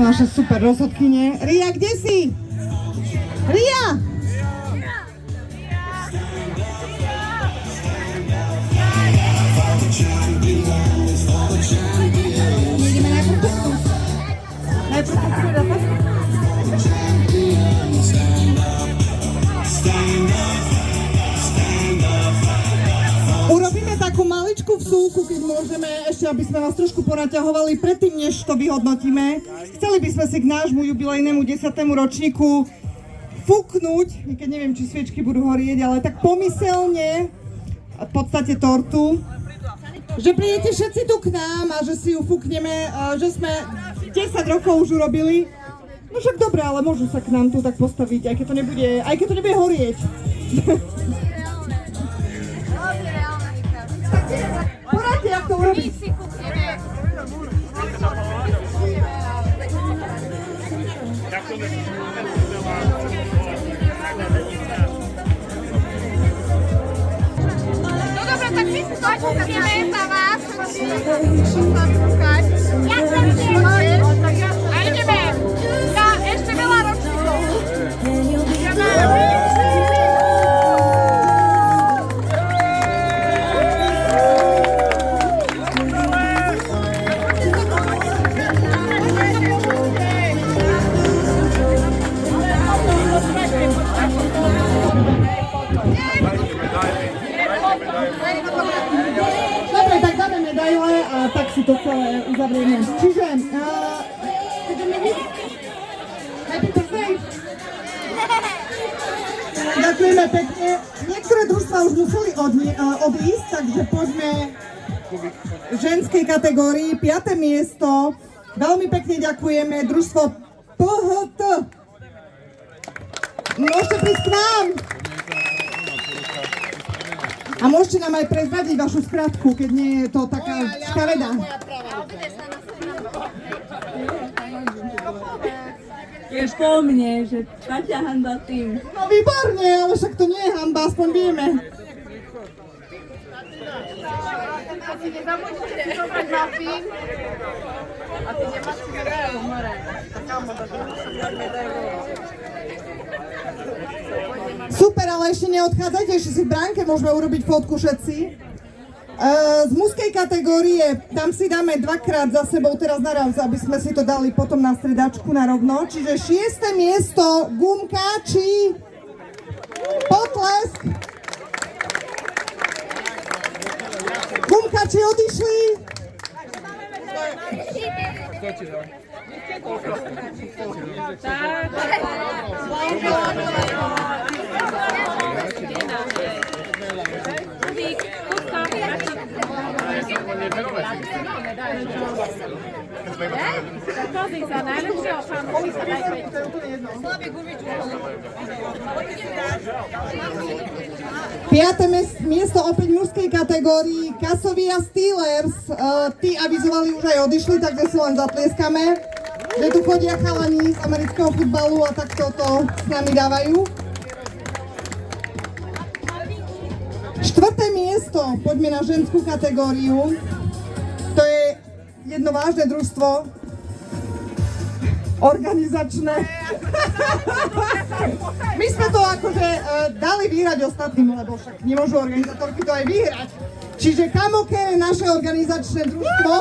sú naše super rozhodkyne. Ria, kde si? Ria! Nejdeme najprv kuchnúť. Najprv kuchnúť a tak? Urobíme takú maličkú vsúku, keď môžeme, ešte aby sme vás trošku ponaťahovali predtým, než to vyhodnotíme. Chceli by sme si k nášmu jubilejnému 10. ročníku fúknuť, keď neviem, či sviečky budú horieť, ale tak pomyselne, v podstate tortu, že prídete všetci tu k nám a že si ju fúkneme, že sme 10 rokov už urobili. No však dobre, ale môžu sa k nám tu tak postaviť, aj keď to nebude horieť. Poradte, jak to urobiť. No dobre, tak my si počúkneme za vás. Ja som a ideme na ešte veľa ročníkov. Dobre, tak dáme medaile a tak si to celé uzavrieme. Čiže, ďakujeme pekne. Niektoré družstvá už museli odísť, takže poďme v ženskej kategórii. 5. miesto. Veľmi pekne ďakujeme. Družstvo PHT. Môžete prísť k nám. A môžete nám aj prezradiť vašu skratku, keď nie je to taká škaredá. Tiež po mne, že Kaťa hanba tým. No výborne, ale však to nie je hanba, aspoň vieme. Nezabudnite si zobrať muffin. A ty nemáš si medailu, more. Super, ale ešte neodchádzajte, ešte si v bránke môžeme urobiť fotku všetci. Z mužskej kategórie, tam si dáme dvakrát za sebou teraz naraz, aby sme si to dali potom na stredačku na rovno. Čiže 6. miesto, Gumkáči, potlesk. Gumkáči odišli. Pozri sa, najlepšieho fanúšika sa dajme. Piate miesto opäť v mužskej kategórii, Kasovia Steelers. Tí avizovali, už aj odišli, takže si len zatlieskame, že tu chodia chalani z amerického futbalu a takto to s nami dávajú. 4. miesto, poďme na ženskú kategóriu. To je jedno vážne družstvo, organizačné. My sme to akože dali vyhrať ostatným, lebo však nemôžu organizátorky to aj vyhrať. Čiže Kamoke je naše organizačné družstvo.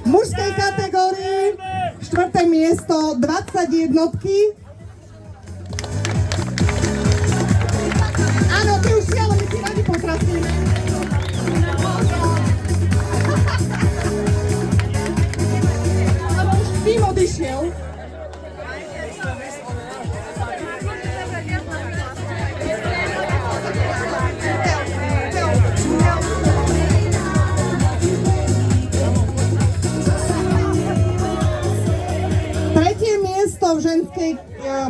V mužskej kategórii 4. miesto 21. Áno, ty už si, ale my si radi potrasíme. Lebo už tým odišiel. v ženskej...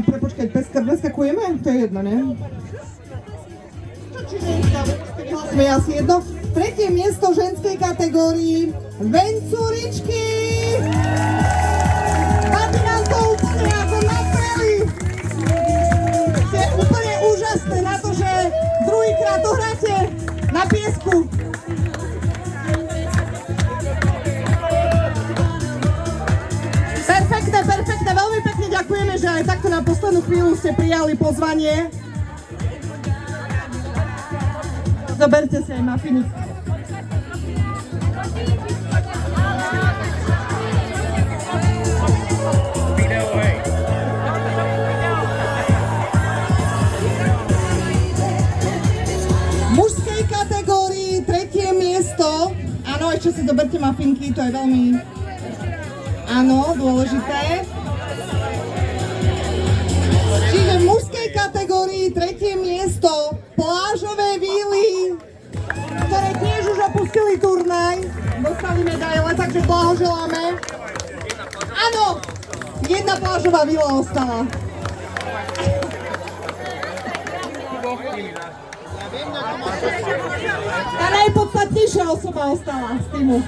Počkaj, preskakujeme? To je jedno, ne? Či ženská, vyhlásime asi jedno. Tretie miesto v ženskej kategórii Vencuričky! Babi nás to úplne ako napreli! Ste úplne úžasné na to, že druhýkrát to hráte na piesku. Perfektné, veľmi pekne ďakujeme, že aj takto na poslednú chvíľu ste prijali pozvanie. Zoberte si aj mafiny. V mužskej kategórii tretie miesto. Áno, ešte si zoberte mafinky, to je veľmi... Áno, dôležité. Čiže v mužskej kategórii tretie miesto Plážové víly, ktoré tiež už opustili turnaj. Dostali medaile, takže blahoželáme. Áno, jedna plážová víla ostala. Tá najpodstatnejšia osoba ostala z týmu.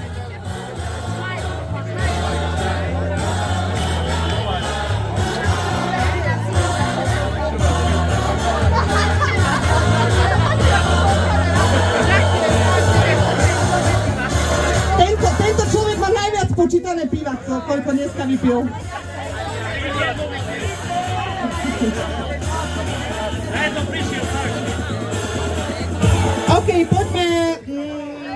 Tento človek má najviac počítané piva, koľko dneska vypil. OK, poďme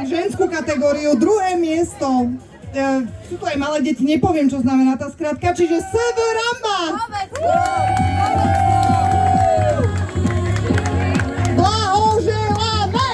ženskú kategóriu, druhé miesto. Sú to aj malé deti, nepoviem, čo znamená tá skratka, čiže SV Ramba. Blahoželáme!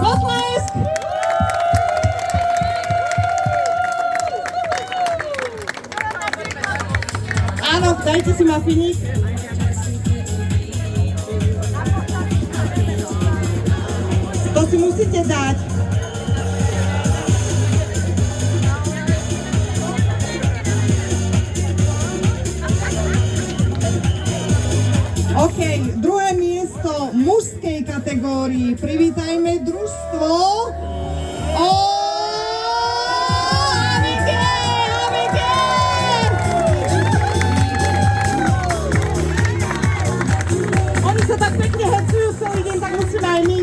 Potlesk! Áno, dajte si mafiník. To si musíte dať. OK, druhé miesto mužskej kategórii. Privítajme družstvo. Oni sa tak pekne hecujú celý deň, tak musíme aj my.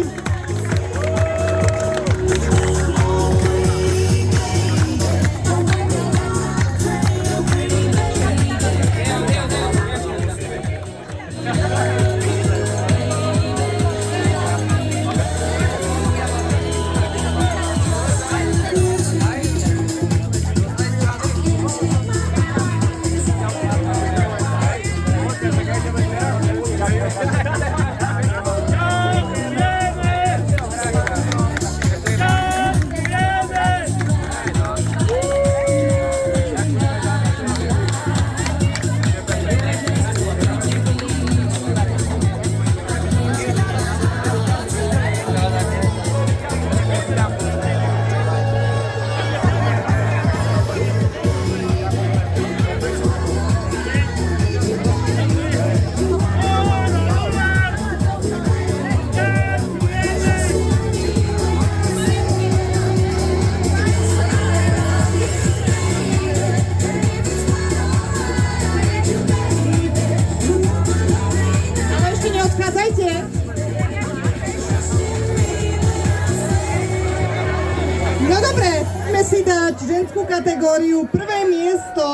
No dobre, ideme si dať ženskú kategóriu. Prvé miesto.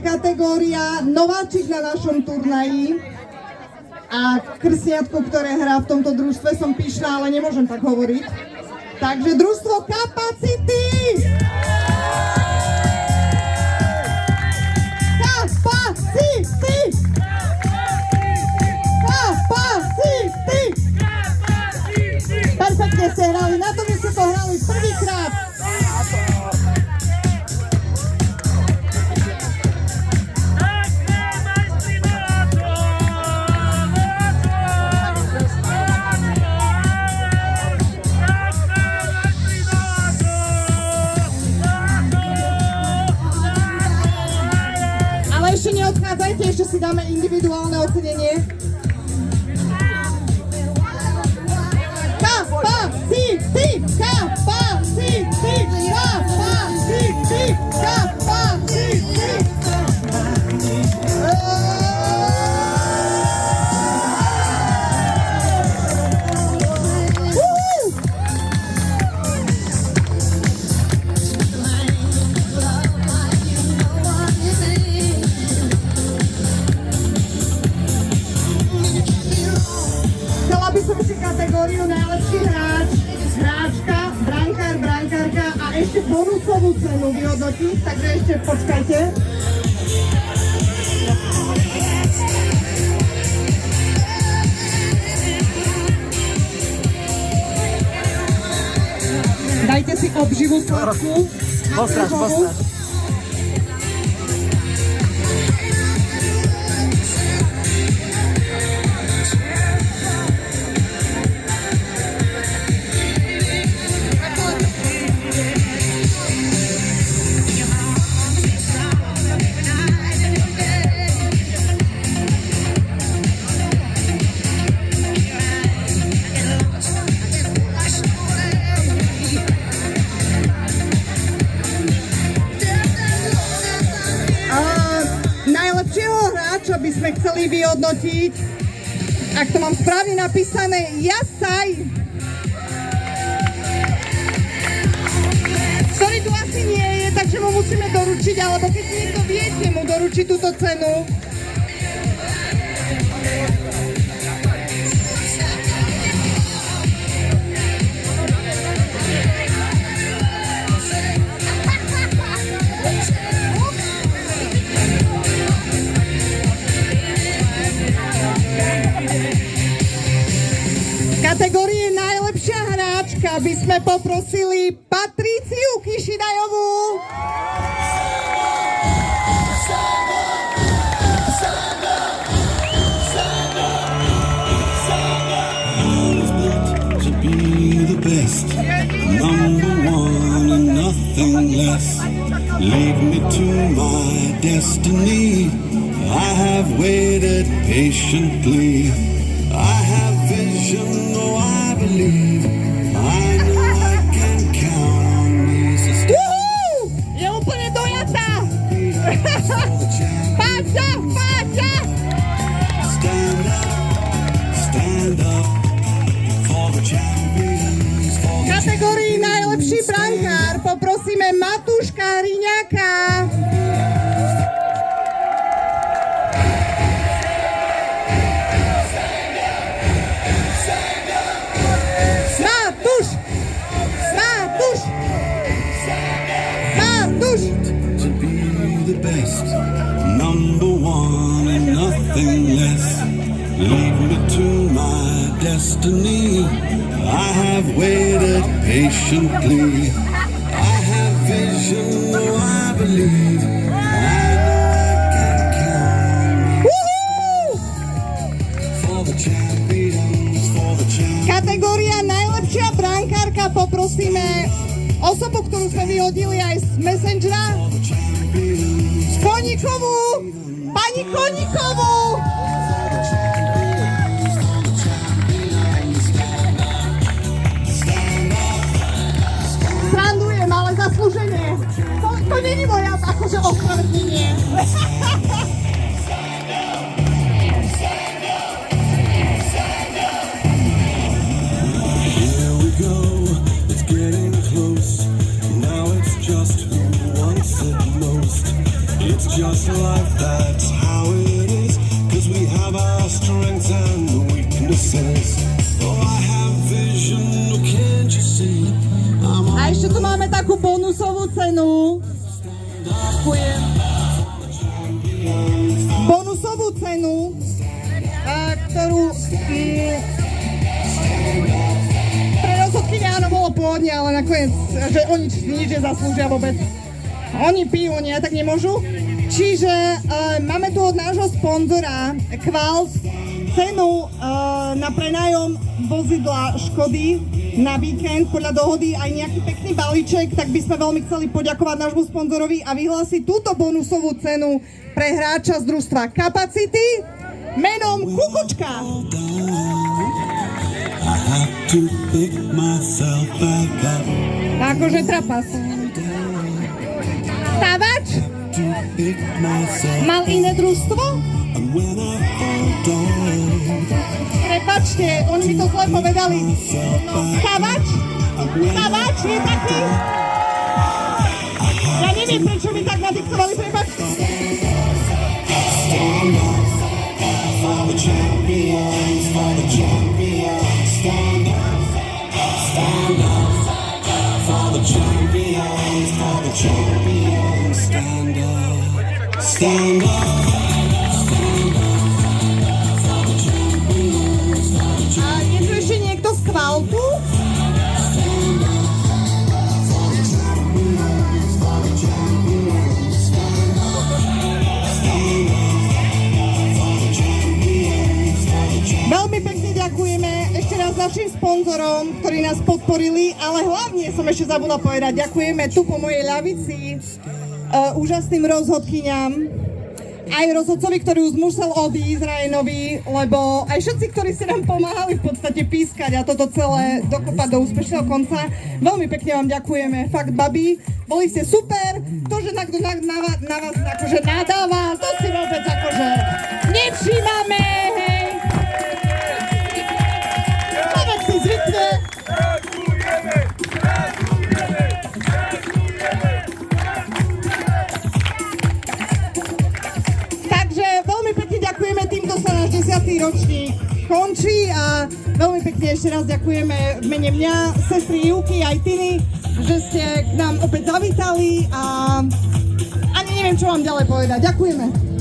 kategória nováčik na našom turnaji. A krsiatko, ktoré hrá v tomto družstve, som pyšná, ale nemôžem tak hovoriť. Takže družstvo Kapacity! Kapacity! Kapacity! Perfektne ste hrali, na to by ste to hrali prvýkrát. Ešte neodchádzajte, ešte si dáme individuálne ocenenie. Kapacity! Kapacity! Kapacity! Kapacity! Chcela by som si kategóriu najlepší hráč, hráčka, brankár, brankárka a ešte bonusovú cenu vyhodnotiť, takže ešte počkajte. Dajte si obživu sladkú. Postraž. Najlepšieho hráča by sme chceli vyhodnotiť, ak to mám správne napísané, Jasaj, ktorý tu asi nie je, takže mu musíme doručiť, alebo keď niekto viete mu doručiť túto cenu. Kategórie najlepšia hráčka by sme poprosili Patriciu Kišinajovú. To be the best, number one and nothing less. Lead me to my destiny. I have waited patiently. I have vision, oh I believe. I know I can count on me. So Je úplne dojatá. stand up for the champions. V kategórii najlepší brankár poprosíme Matúška Hriňáka. To be the best, number one and nothing less. Lead me to my destiny. I have waited patiently. I have vision, oh I believe. I know I can count on me. For the champions, for the champions. Kategória najlepšia brankárka poprosíme osobu, ktorú sme vyhodili aj z Messengera, Koníkovú, pani Koníkovú. Srandujem, ale zaslúženie. To není moja akože ospravedlnenie. Here we go, it's getting close. Now it's just who wants it most. It's just like promises. Oh, I have vision, oh, can't you see? I'm A ešte tu máme takú bonusovú cenu. Ďakujem. Bonusovú cenu, ktorú pre rozhodkyne áno bolo pôvodne, ale nakoniec, že oni nič nezaslúžia vôbec. Oni pijú, nie, tak nemôžu. Čiže máme tu od nášho sponzora Qualt cenu na prenájom vozidla Škody na víkend, podľa dohody aj nejaký pekný balíček, tak by sme veľmi chceli poďakovať nášmu sponzorovi a vyhlásiť túto bonusovú cenu pre hráča z družstva Capacity menom Kukučka. I have to pick myself back up. Akože trapas. Stávač To pick myself mal iné družstvo? and when I fall down, Prepačte, oni mi to zle povedali. No, stávač? Stávač je taký? Ja neviem, prečo mi tak nadiktovali, prepačte. for the champions, for the champions, stand up, stand up, for the champions, for the champions, stand up, stand up. A je tu ešte niekto z Qualtu? Veľmi pekne ďakujeme ešte raz našim sponzorom, ktorí nás podporili, ale hlavne som ešte zabudla povedať, ďakujeme tu po mojej ľavici úžasným rozhodkyňam, aj rozhodcovi, ktorý už musel odísť, Rajanovi, lebo aj všetci, ktorí si nám pomáhali v podstate pískať a toto celé dokopať do úspešného konca. Veľmi pekne vám ďakujeme, fakt, babi, boli ste super, to, že niekto na vás akože nadáva, to si vôbec akože nevšímame, hej. Človek si zvykne. Takže veľmi pekne ďakujeme, týmto sa náš 10. ročník končí a veľmi pekne ešte raz ďakujeme v mene mňa, sestry Ivky aj Tiny, že ste k nám opäť zavítali a ani neviem, čo vám ďalej povedať. Ďakujeme.